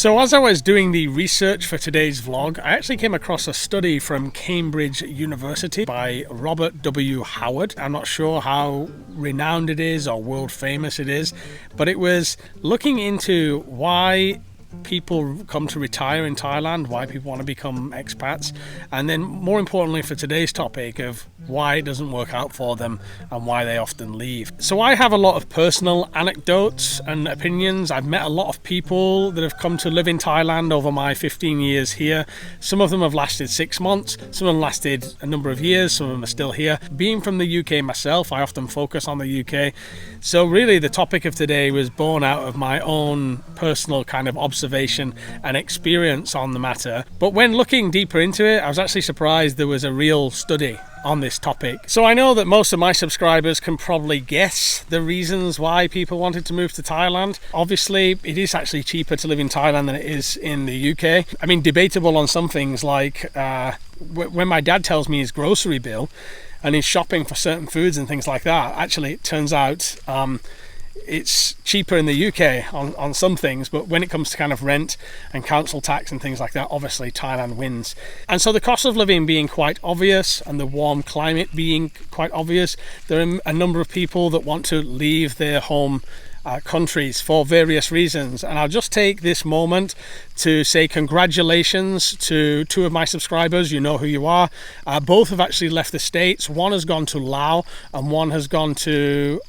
So as I was doing the research for today's vlog, I actually came across a study from Cambridge University by Robert W. Howard. I'm not sure how renowned it is or world famous it is, but it was looking into why people come to retire in Thailand, why people want to become expats, and then more importantly for today's topic of why it doesn't work out for them and why they often leave. So I have a lot of personal anecdotes and opinions. I've met a lot of people that have come to live in Thailand over my 15 years here. Some of them have lasted 6 months, some of them lasted a number of years, some of them are still here. Being from the UK myself, I often focus on the UK. So really the topic of today was born out of my own personal kind of observation and experience on the matter. But when looking deeper into it, I was actually surprised there was a real study on this topic. So I know that most of my subscribers can probably guess the reasons why people wanted to move to Thailand. Obviously, it is actually cheaper to live in Thailand than it is in the UK. I mean, debatable on some things like when my dad tells me his grocery bill and he's shopping for certain foods and things like that, actually it turns out it's cheaper in the UK on some things, but when it comes to kind of rent and council tax and things like that, obviously Thailand wins. And so the cost of living being quite obvious and the warm climate being quite obvious, there are a number of people that want to leave their home countries for various reasons. And I'll just take this moment to say congratulations to 2 of my subscribers. You know who you are. Both have actually left the States. One has gone to Laos and one has gone to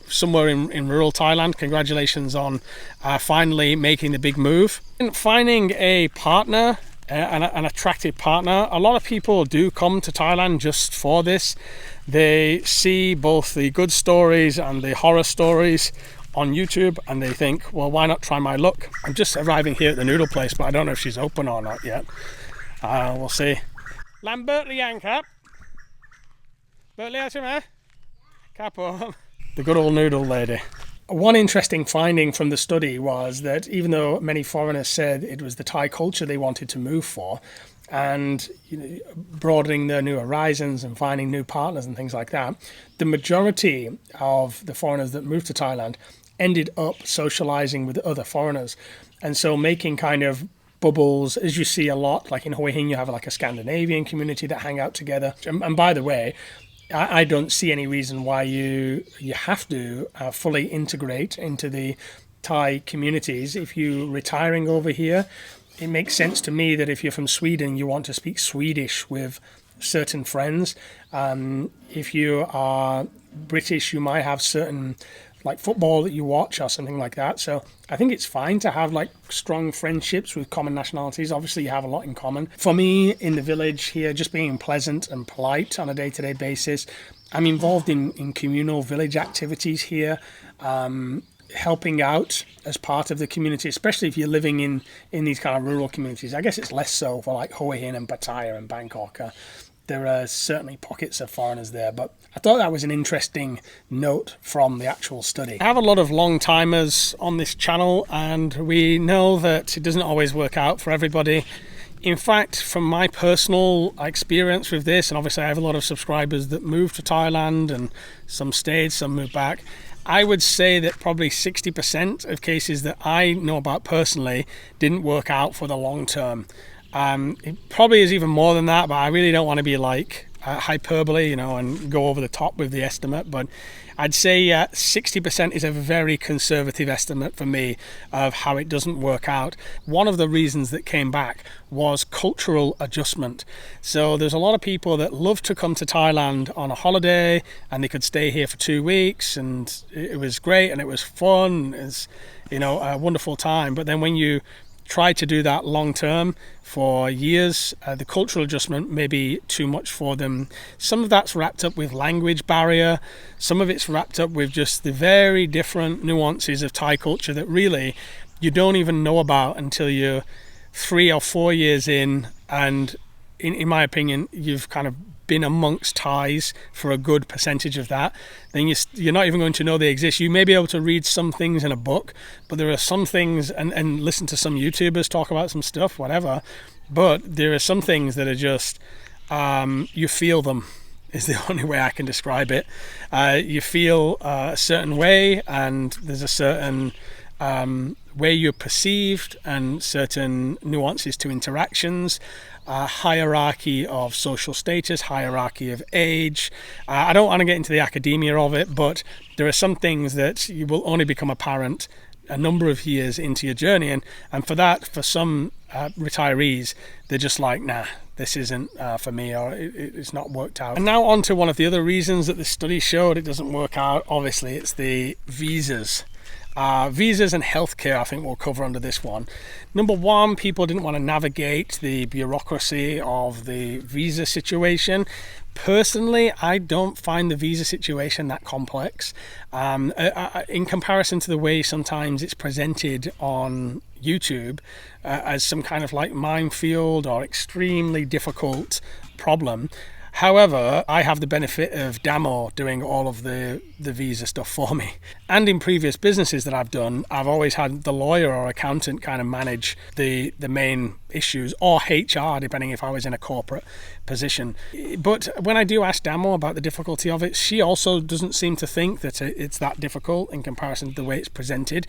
somewhere in rural Thailand. Congratulations on finally making the big move. And finding a partner, an attractive partner. A lot of people do come to Thailand just for this. They see both the good stories and the horror stories on YouTube and they think, well, why not try my luck? I'm just arriving here at the noodle place, but I don't know if she's open or not yet. We'll see. Lambert Liang Kap. The good old noodle lady. One interesting finding from the study was that even though many foreigners said it was the Thai culture they wanted to move for, and broadening their new horizons and finding new partners and things like that, the majority of the foreigners that moved to Thailand ended up socializing with other foreigners, and so making kind of bubbles, as you see a lot, like in Hue Hin you have like a Scandinavian community that hang out together. And by the way, I don't see any reason why you have to fully integrate into the Thai communities. If you're retiring over here, it makes sense to me that if you're from Sweden, you want to speak Swedish with certain friends. If you are British, you might have certain like football that you watch or something like that. So I think it's fine to have like strong friendships with common nationalities. Obviously you have a lot in common. For me in the village here, just being pleasant and polite on a day-to-day basis. I'm involved in communal village activities here, helping out as part of the community, especially if you're living in these kind of rural communities. I guess it's less so for like Hue Hin and Pattaya and Bangkok. There are certainly pockets of foreigners there, but I thought that was an interesting note from the actual study. I have a lot of long-timers on this channel, and we know that it doesn't always work out for everybody. In fact, from my personal experience with this, and obviously I have a lot of subscribers that moved to Thailand and some stayed, some moved back, I would say that probably 60% of cases that I know about personally didn't work out for the long term. It probably is even more than that, but I really don't want to be like hyperbole, and go over the top with the estimate. But I'd say 60% is a very conservative estimate for me of how it doesn't work out. One of the reasons that came back was cultural adjustment. So there's a lot of people that love to come to Thailand on a holiday, and they could stay here for 2 weeks, and it was great and it was fun. It's a wonderful time. But then when you try to do that long term for years, the cultural adjustment may be too much for them. Some of that's wrapped up with language barrier, some of it's wrapped up with just the very different nuances of Thai culture that really you don't even know about until you're 3 or 4 years in, and in my opinion you've kind of been amongst Thais for a good percentage of that. Then you're not even going to know they exist. You may be able to read some things in a book, but there are some things, and listen to some YouTubers talk about some stuff, whatever, but there are some things that are just, you feel them, is the only way I can describe it. You feel a certain way, and there's a certain where you're perceived and certain nuances to interactions, hierarchy of social status, hierarchy of age. I don't want to get into the academia of it, but there are some things that you will only become apparent a number of years into your journey, and for that, for some retirees, they're just like, nah, this isn't for me, or it's not worked out. And now on to one of the other reasons that the study showed it doesn't work out. Obviously, it's the visas. Visas and healthcare, I think we'll cover under this one. Number one, people didn't want to navigate the bureaucracy of the visa situation. Personally, I don't find the visa situation that complex. In comparison to the way sometimes it's presented on YouTube as some kind of like minefield or extremely difficult problem. However, I have the benefit of Damo doing all of the visa stuff for me. And in previous businesses that I've done, I've always had the lawyer or accountant kind of manage the main issues, or HR, depending if I was in a corporate position. But when I do ask Damo about the difficulty of it, she also doesn't seem to think that it's that difficult in comparison to the way it's presented.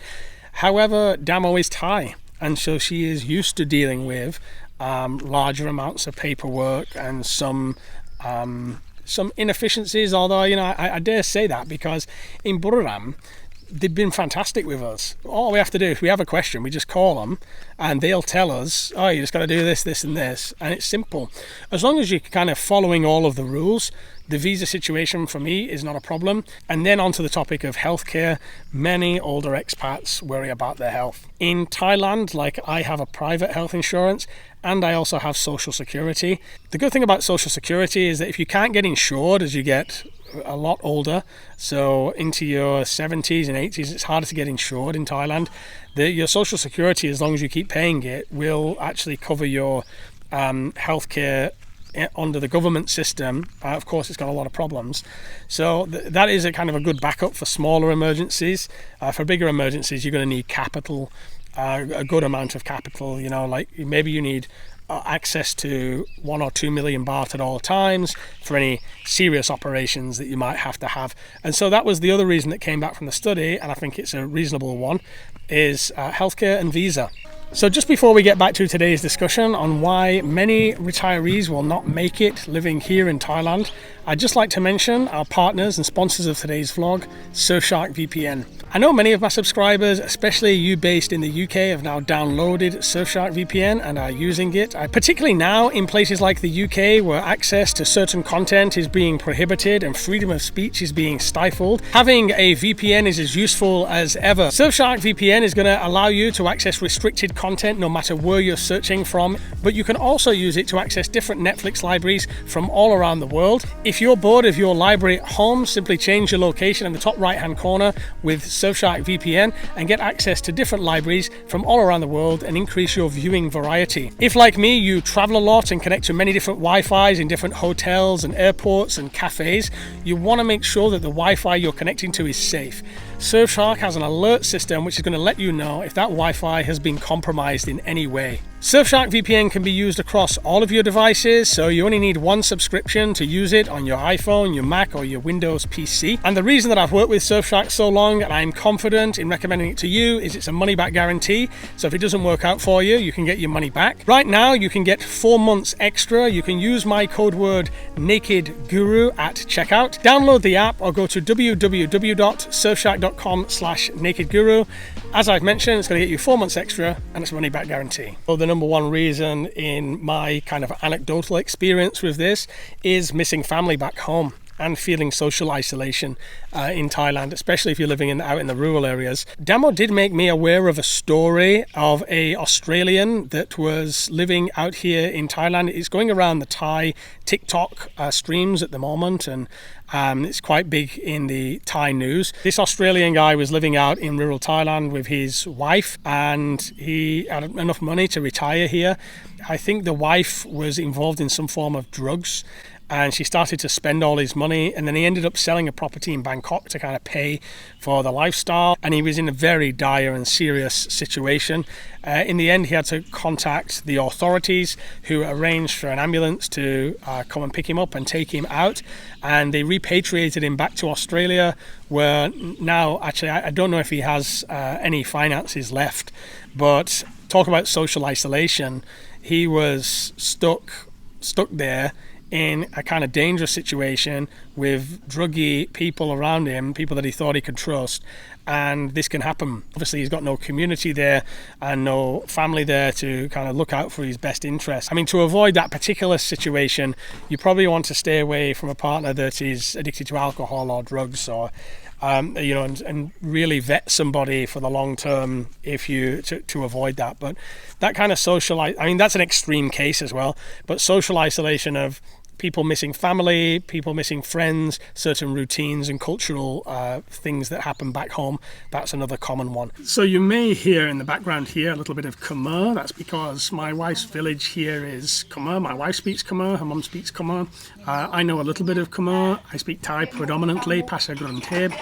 However, Damo is Thai, and so she is used to dealing with larger amounts of paperwork and some inefficiencies, although I dare say that, because in Buriram they've been fantastic with us. All we have to do, if we have a question, we just call them and they'll tell us, oh, you just got to do this, this and this, and it's simple. As long as you're kind of following all of the rules, the visa situation for me is not a problem. And then onto the topic of healthcare, many older expats worry about their health. In Thailand, like, I have a private health insurance and I also have social security. The good thing about social security is that if you can't get insured as you get a lot older, so into your 70s and 80s, it's harder to get insured in Thailand. Your social security, as long as you keep paying it, will actually cover your healthcare under the government system. Of course, it's got a lot of problems, so that is a kind of a good backup for smaller emergencies. For bigger emergencies, you're going to need capital, a good amount of capital. Like maybe you need access to 1 or 2 million baht at all times for any serious operations that you might have to have. And so that was the other reason that came back from the study, and I think it's a reasonable one, is healthcare and visa. So just before we get back to today's discussion on why many retirees will not make it living here in Thailand, I'd just like to mention our partners and sponsors of today's vlog, Surfshark VPN. I know many of my subscribers, especially you based in the UK, have now downloaded Surfshark VPN and are using it. Particularly now in places like the UK, where access to certain content is being prohibited and freedom of speech is being stifled, having a VPN is as useful as ever. Surfshark VPN is going to allow you to access restricted content no matter where you're searching from, but you can also use it to access different Netflix libraries from all around the world. If you're bored of your library at home, simply change your location in the top right hand corner with Surfshark VPN and get access to different libraries from all around the world and increase your viewing variety. If, like me, you travel a lot and connect to many different Wi-Fis in different hotels and airports and cafes, you want to make sure that the Wi-Fi you're connecting to is safe. Surfshark has an alert system which is going to let you know if that Wi-Fi has been compromised in any way. Surfshark VPN can be used across all of your devices, so you only need one subscription to use it on your iPhone, your Mac, or your Windows PC. And the reason that I've worked with Surfshark so long and I'm confident in recommending it to you is it's a money-back guarantee. So if it doesn't work out for you, you can get your money back. Right now, you can get 4 months extra. You can use my code word NAKEDGURU at checkout. Download the app or go to www.surfshark.com/nakedguru. As I've mentioned, it's going to get you 4 months extra and it's a money-back guarantee. Well, the number one reason in my kind of anecdotal experience with this is missing family back home and feeling social isolation in Thailand, especially if you're living out in the rural areas. Damo did make me aware of a story of an Australian that was living out here in Thailand. It's going around the Thai TikTok streams at the moment, and it's quite big in the Thai news. This Australian guy was living out in rural Thailand with his wife, and he had enough money to retire here. I think the wife was involved in some form of drugs, and she started to spend all his money, and then he ended up selling a property in Bangkok to kind of pay for the lifestyle, and he was in a very dire and serious situation. In the end, he had to contact the authorities, who arranged for an ambulance to come and pick him up and take him out, and they repatriated him back to Australia, where now, actually, I don't know if he has any finances left, but talk about social isolation. He was stuck there in a kind of dangerous situation with druggy people around him, people that he thought he could trust, and this can happen. Obviously, he's got no community there and no family there to kind of look out for his best interests. I mean, to avoid that particular situation, you probably want to stay away from a partner that is addicted to alcohol or drugs, or and really vet somebody for the long term to avoid that. But that kind of that's an extreme case as well, but social isolation of people missing family, people missing friends, certain routines and cultural things that happen back home, that's another common one. So you may hear in the background here a little bit of Khmer. That's because my wife's village here is Khmer. My wife speaks Khmer, her mum speaks Khmer. I know a little bit of Khmer. I speak Thai predominantly, Pasha Grunteb,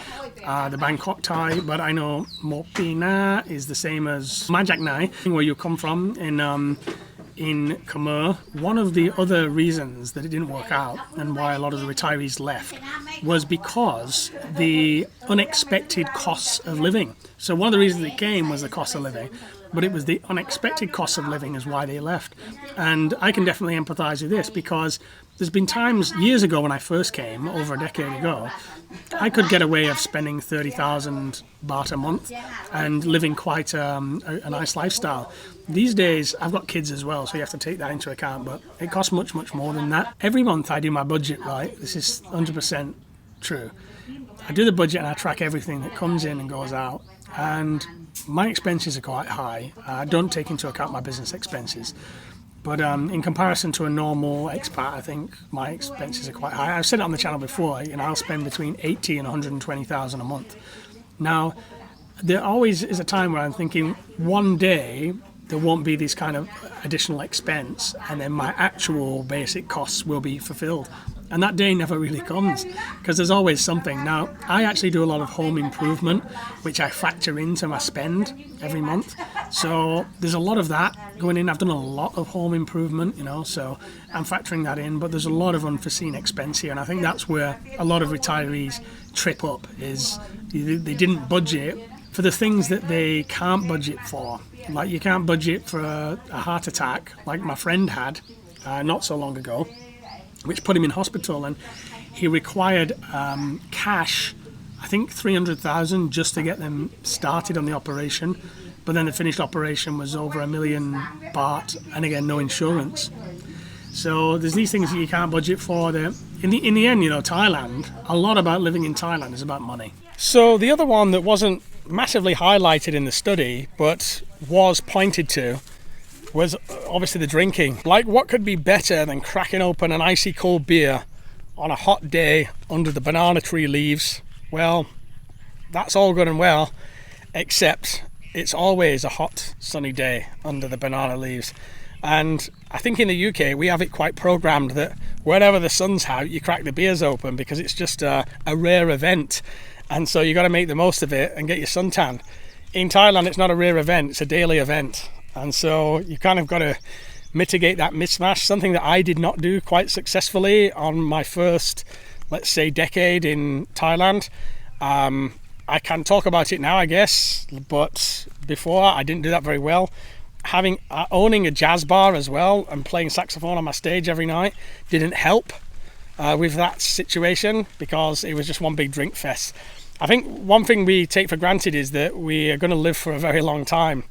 the Bangkok Thai, but I know Mopina is the same as Majak Nai, where you come from in Khmer. One of the other reasons that it didn't work out and why a lot of the retirees left was because the unexpected costs of living. So one of the reasons they came was the cost of living, but it was the unexpected cost of living is why they left. And I can definitely empathize with this, because there's been times years ago when I first came, over a decade ago, I could get away of spending 30,000 baht a month and living quite a nice lifestyle. These days, I've got kids as well, so you have to take that into account, but it costs much, much more than that. Every month I do my budget, right? This is 100% true. I do the budget and I track everything that comes in and goes out, and my expenses are quite high. I don't take into account my business expenses. But in comparison to a normal expat, I think my expenses are quite high. I've said it on the channel before, I'll spend between 80 and 120,000 a month. Now, there always is a time where I'm thinking, one day there won't be this kind of additional expense, and then my actual basic costs will be fulfilled. And that day never really comes, because there's always something. Now, I actually do a lot of home improvement, which I factor into my spend every month. So there's a lot of that going in. I've done a lot of home improvement, so I'm factoring that in. But there's a lot of unforeseen expense here, and I think that's where a lot of retirees trip up, is they didn't budget for the things that they can't budget for. Like, you can't budget for a heart attack, like my friend had not so long ago, which put him in hospital, and he required cash, I think 300,000 just to get them started on the operation, but then the finished operation was over 1 million baht, and again, no insurance. So there's these things that you can't budget for. In the end, Thailand, a lot about living in Thailand is about money. So the other one that wasn't massively highlighted in the study, but was pointed to, was obviously the drinking. Like, what could be better than cracking open an icy cold beer on a hot day under the banana tree leaves? Well, that's all good and well, except it's always a hot sunny day under the banana leaves. And I think in the UK we have it quite programmed that wherever the sun's out, you crack the beers open, because it's just a rare event, and so you got to make the most of it and get your suntan. In Thailand, it's not a rare event, it's a daily event. And so you kind of got to mitigate that mismatch, something that I did not do quite successfully on my first, let's say, decade in Thailand. I can talk about it now, I guess, but before I didn't do that very well. Owning a jazz bar as well and playing saxophone on my stage every night didn't help with that situation, because it was just one big drink fest. I think one thing we take for granted is that we are going to live for a very long time.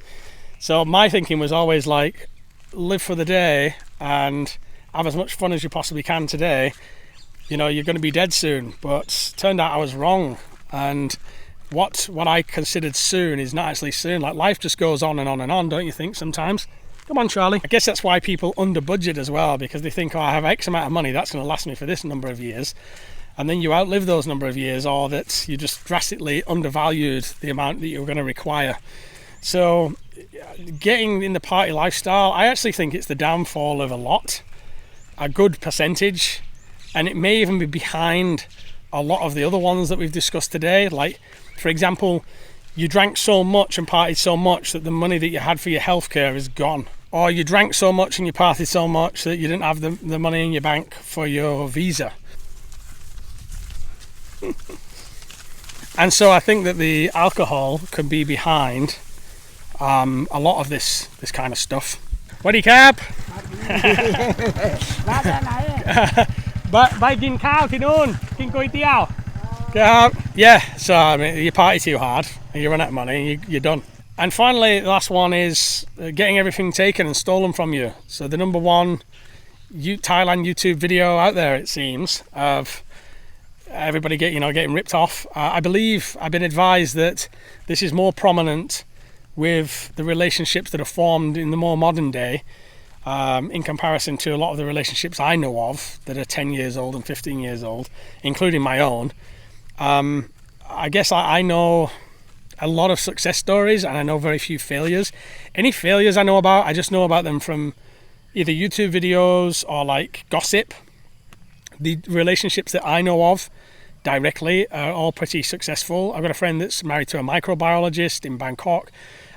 So my thinking was always like, live for the day and have as much fun as you possibly can today. You're going to be dead soon. But turned out I was wrong. And what I considered soon is not actually soon. Like, life just goes on and on and on, don't you think, sometimes? Come on, Charlie. I guess that's why people under budget as well, because they think, I have X amount of money, that's going to last me for this number of years. And then you outlive those number of years, or that you just drastically undervalued the amount that you're going to require. So getting in the party lifestyle, I actually think it's the downfall of a good percentage. and it may even be behind a lot of the other ones that we've discussed today. Like, for example, you drank so much and partied so much that the money that you had for your healthcare is gone. Or you drank so much and you partied so much that you didn't have the money in your bank for your visa. And so I think that the alcohol could be behind a lot of this kind of stuff. What do you cap? By กินข้าวที่นู่น กินก๋วยเตี๋ยว Yeah, so I mean, you party too hard and you run out of money and you're done. And finally, the last one is getting everything taken and stolen from you. So the number one Thailand YouTube video out there, it seems, of everybody getting ripped off. I believe I've been advised that this is more prominent with the relationships that are formed in the more modern day, in comparison to a lot of the relationships I know of that are 10 years old and 15 years old, including my own. I guess I know a lot of success stories and I know very few failures. Any failures I know about, I just know about them from either YouTube videos or like gossip. The relationships that I know of directly are all pretty successful. I've got a friend that's married to a microbiologist in Bangkok.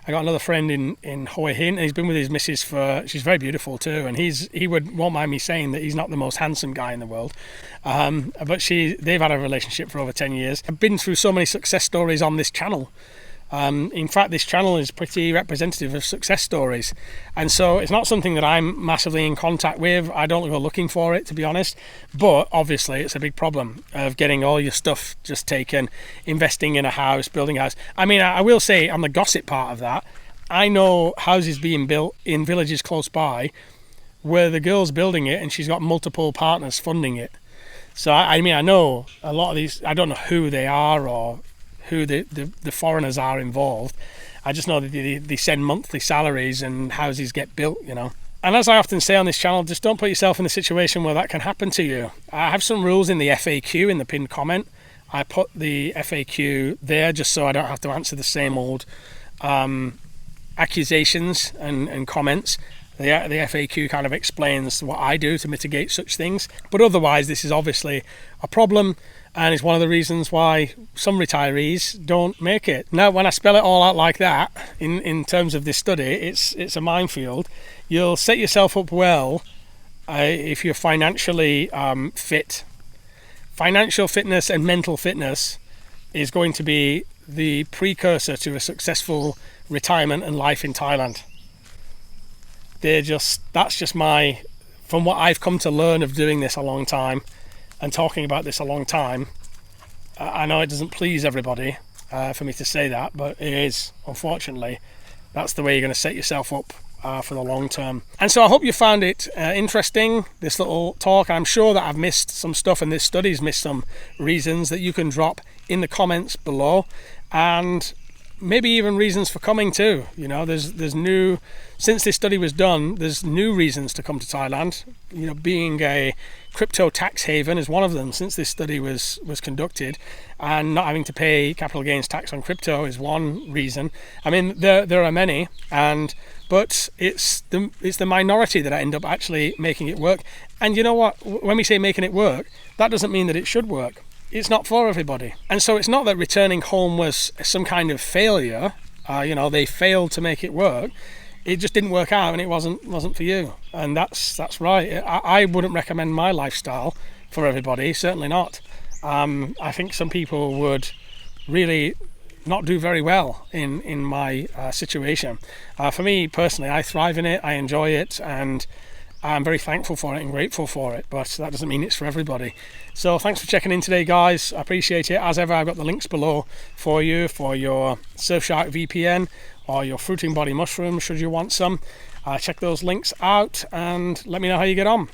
I got another friend in Hoi Hin, and he's been with his missus she's very beautiful too, and he won't mind me saying that he's not the most handsome guy in the world, but they've had a relationship for over 10 years. I've been through so many success stories on this channel. In fact, this channel is pretty representative of success stories, and so it's not something that I'm massively in contact with. I don't go looking for it, to be honest, but obviously it's a big problem of getting all your stuff just taken, investing in a house, building a house. I mean, I will say on the gossip part of that, I know houses being built in villages close by where the girl's building it and she's got multiple partners funding it. So I mean, I know a lot of these, I don't know who they are or who the foreigners are involved. I just know that they send monthly salaries and houses get built, And as I often say on this channel, just don't put yourself in the situation where that can happen to you. I have some rules in the FAQ, in the pinned comment. I put the FAQ there just so I don't have to answer the same old accusations and comments. The FAQ kind of explains what I do to mitigate such things. But otherwise, this is obviously a problem, and it's one of the reasons why some retirees don't make it. Now, when I spell it all out like that, in terms of this study, it's a minefield. You'll set yourself up well if you're financially fit. Financial fitness and mental fitness is going to be the precursor to a successful retirement and life in Thailand. That's just from what I've come to learn of doing this a long time and talking about this a long time. I know it doesn't please everybody for me to say that, but it is, unfortunately. That's the way you're going to set yourself up for the long term. And so I hope you found it interesting, this little talk. I'm sure that I've missed some stuff, and this study's missed some reasons that you can drop in the comments below, and maybe even reasons for coming too. There's new, since this study was done, there's new reasons to come to Thailand. Being a crypto tax haven is one of them since this study was conducted, and not having to pay capital gains tax on crypto is one reason. I mean, there are many, but it's the minority that I end up actually making it work. And you know what? When we say making it work, that doesn't mean that it should work. It's not for everybody. And so it's not that returning home was some kind of failure. They failed to make it work. It just didn't work out, and it wasn't for you. And that's right. I wouldn't recommend my lifestyle for everybody, certainly not. I think some people would really not do very well in my situation. For me personally, I thrive in it, I enjoy it, and I'm very thankful for it and grateful for it, but that doesn't mean it's for everybody. So thanks for checking in today, guys. I appreciate it. As ever, I've got the links below for you for your Surfshark VPN or your fruiting body mushroom should you want some. Check those links out and let me know how you get on.